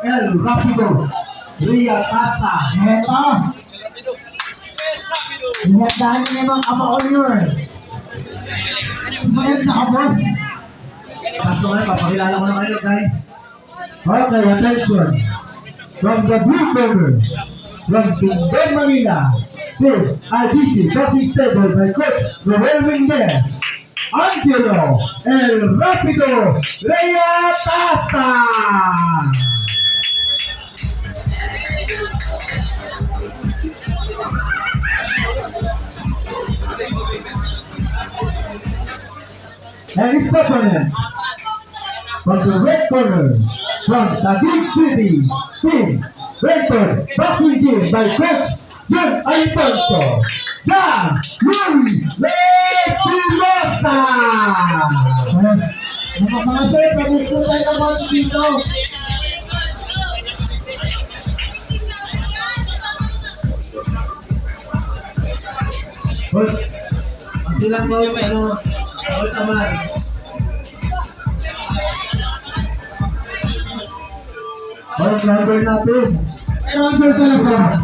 El Rapido, Ria Casa. Eto. Inagdahan niya naman ama Oliver. Sumunod na kabos. Kaso ngayon, papakilala ko na kayo guys. Okay, attention. From the blue corner, from Bindon, Manila, to IGC Boxing Stable by Coach Noel Mendez, Angelo El Rapido Ria Casa. And his opponent, from the red corner, from Taguig City, Team Redford Boxing Gym by Coach John Alfonso, John Luis Lesilosa. Mga sir, pag-upo tayo ng mga dito. Boss, ang silang ko yung all saman. Parang number natin. Number talaga.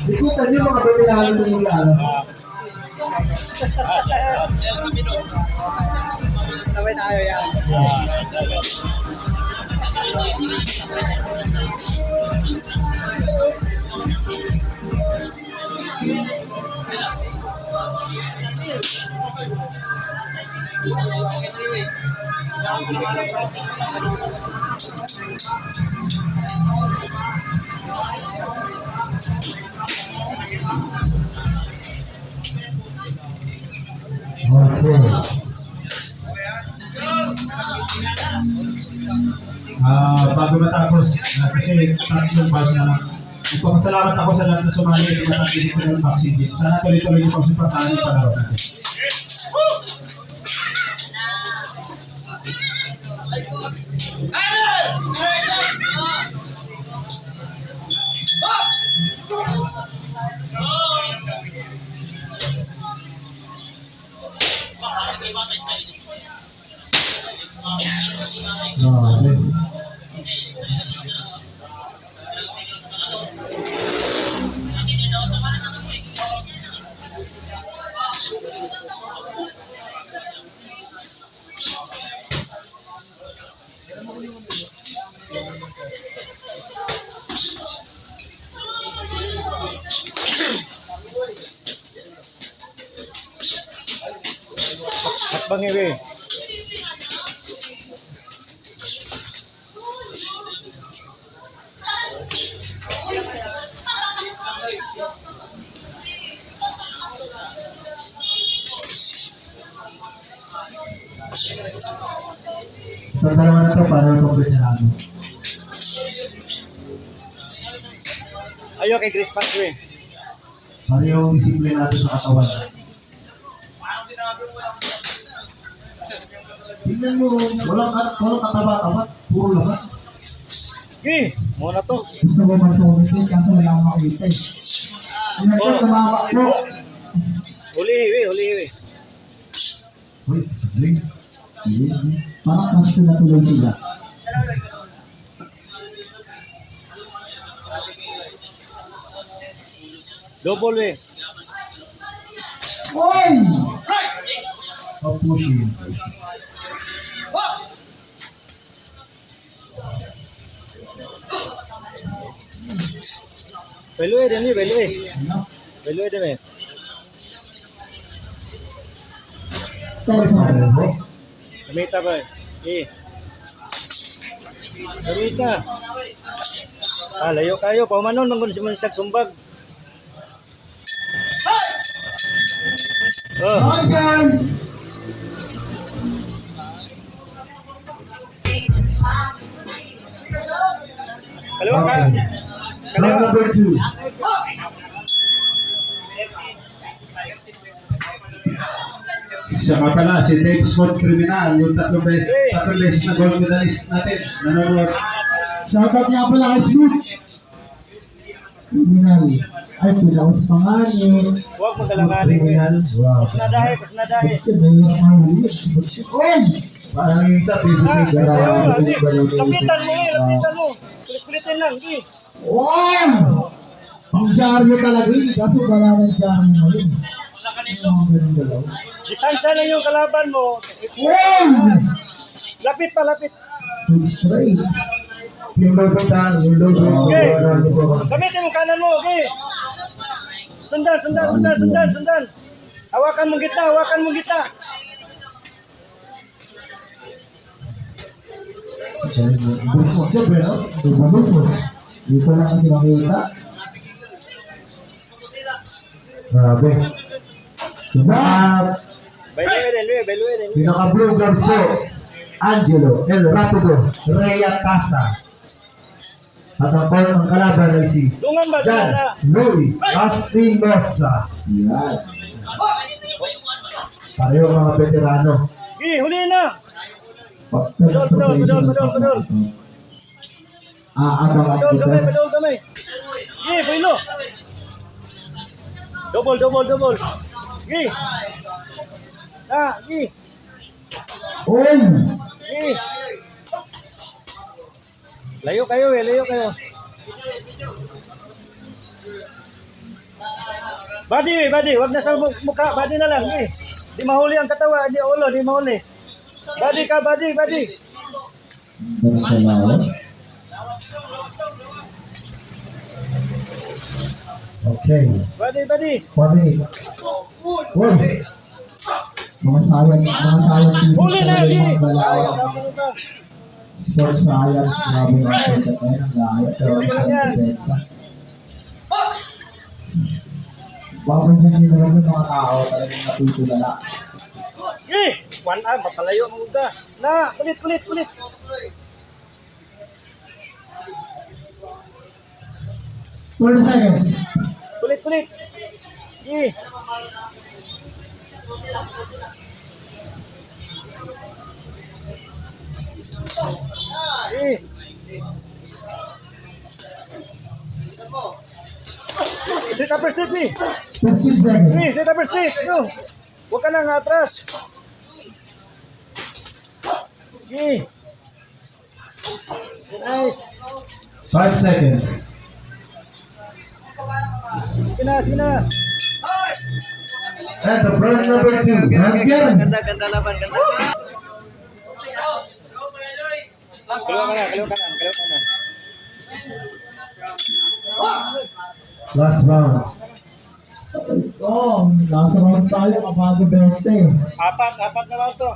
Hindi ko pwede mga pagkilala ng mga alam. Sabay tayo yan. Bago matapos, kasi tatlong bago na lang. Ipapasalamat ako sa lahat na sumali at tumatanggi dito ng Boxing Gym. Sana tuloy-tuloy yung pagsipataan ng panahon natin. Hakbang iwi. So, dalawa na ito para complete na namin. Ayaw kay Chris Patrick. Para yung disiplina natin sa katawan. Tingnan mo, walang kataba-taba, puro lahat. Okay, muna to. Gusto ko mag-comment kaso wala akong makita eh. Ano ito, tumawa po. Huli iwi, huli iwi. Uy, ring. Parang kaso na tuloy sila. Double iwi. Oy! How pushing. Belue din ni, belue. Belue din eh. Kamita ba? Kamita. Layo kayo. Paumanon, mangunsag sumbag. Kaliwa ka. Kaliwa. Number 2. Siya nga pala, si Dave Scott Criminal, yung tatlong beses na gold medalist natin. Nanonood. Shoutout nga pala kay Snoop. Criminal. Ay, sila ko sa panganin. Huwag magalanganin. Criminal. Wow. Kusnadahe, kusnadahe. Oy! Parang yung isa, bibigay ka na. Lapitan mo lapitan mo. Kulit-kulitin lang, di. Wow! Ang Jarmo talaga yun. Kaso wala ng Jarmo mo yun. Ganun galaw. Distansya na yung kalaban mo. Wow! Lapit pa, lapit. Two straight. Yung low puntahan, yung low Okay. puntahan. Gamitin mo kanan mo, okay. Sundan. Hawakan mong gitna. Bus mo siya, pero bubulus mo. Dito lang kasi makita. Grabe. Bailuin. Pinaka-blue gloves po, Angelo El Rapido Rhea Casa. At ang kalaban ay si Dungan ba? Jan Dungan na. Louis Astinosa. Yan. Pareho mga veterano. Okay, huli na. Padol. Abang kita. Padol kami. Okay, puino. Double. Okay. Okay. Oy! Okay. Layo kayo. Body, wag na sa mukha, body na lang. Eh. Di mahuli ang katawa, di ulo, di mahuli. Body. Ganun sa lawan. Okay. Body. Kwame. Uy! Mga sayang Huli na, di. mga dalawa. Ay, tapos ka. Sports science, grabe ng pesa tayo ng gaya, pero ang depensa. Papansin nyo naman yung mga tao talagang natutulala. Eh, one arm, mapalayo mo ka. Na, kulit. 20 seconds. Kulit. Eh. Set up step ni. 6 seconds. Set up step. Yo. Huwag ka nang atras. Nice. 5 seconds. Sige na. And the brand number 2, Rangian. Ganda laban. Kaliwa kanan. Last round. Oh, nasa round tayo, kapag 20. Apat na lang to.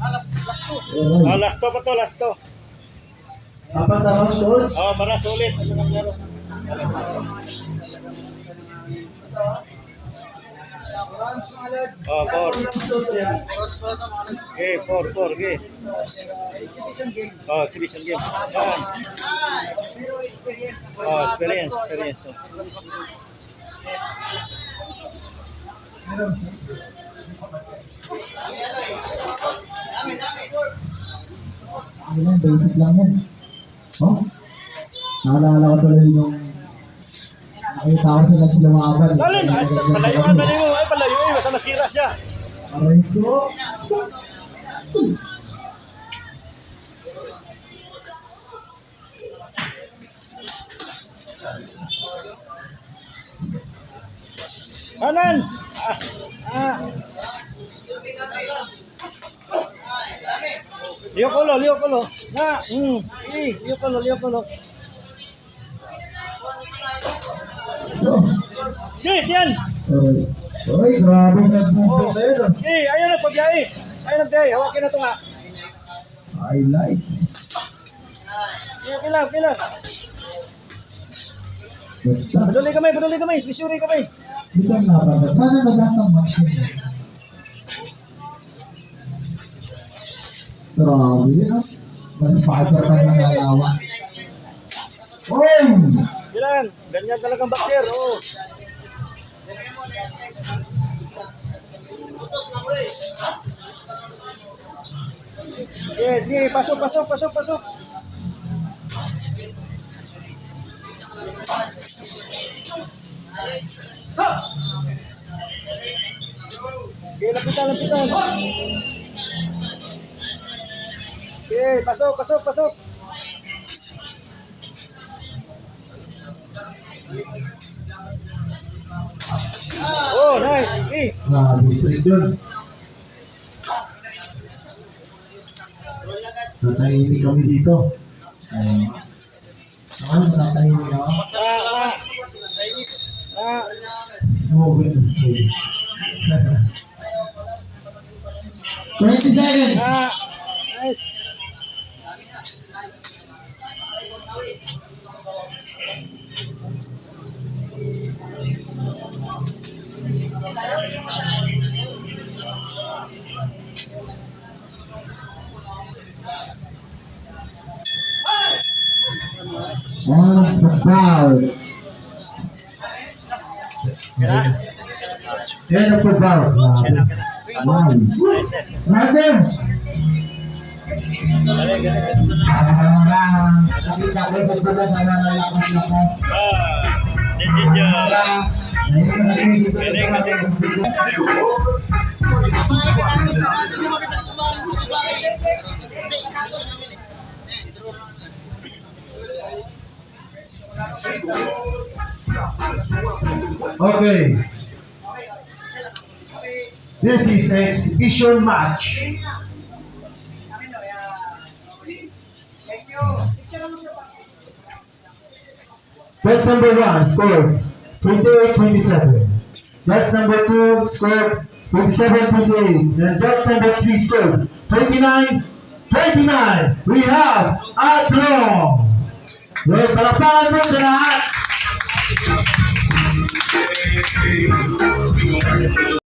Alright. Last to. Apat na round ulit. Para sulit. Four. Okay, four. Okay. Exhibition game. Yan. Experience. Yan, basic lang yan. Oh? Naalala ko tuloy yung nakita ko sila lumaban. Dalin, palayuan na mo. Ay, palayuan. Basta masira siya. Aray ko. Kanan. Liyo kolo. Na. Liyo kolo. Yes, yan. Aray, grabe nag-movement na yun. Ayaw na pagbiyahe. Hawakin na ito nga. Highlight. Kailan. Basta. Paduli kamay. Visuri kamay. Ito ang laban. Sana naglatang match yun. Grabe yun, ah. Nag-fighter pa yung nalawa. Oy! Kailan. Ganyan talagang boxer. Yes, pasok. Okay, lapitan. Sige, pasok, pasok, pasok. Oh, nice. Sige. Grabe, straight yun. Tatahimik kami dito. Ano, tatahimik ako? Oh, wait. 20 seconds. Nice. On the foul. Yan ang foul. Martin! Nakita ko yung pagkata sa mga lakas-lakas. Okay. This is an exhibition match. That's number 1 scored 28-27. That's number 2 scored 27-28. And that's number 3 scored 29-29. We have a draw. Well, palakpakan mo sa lahat.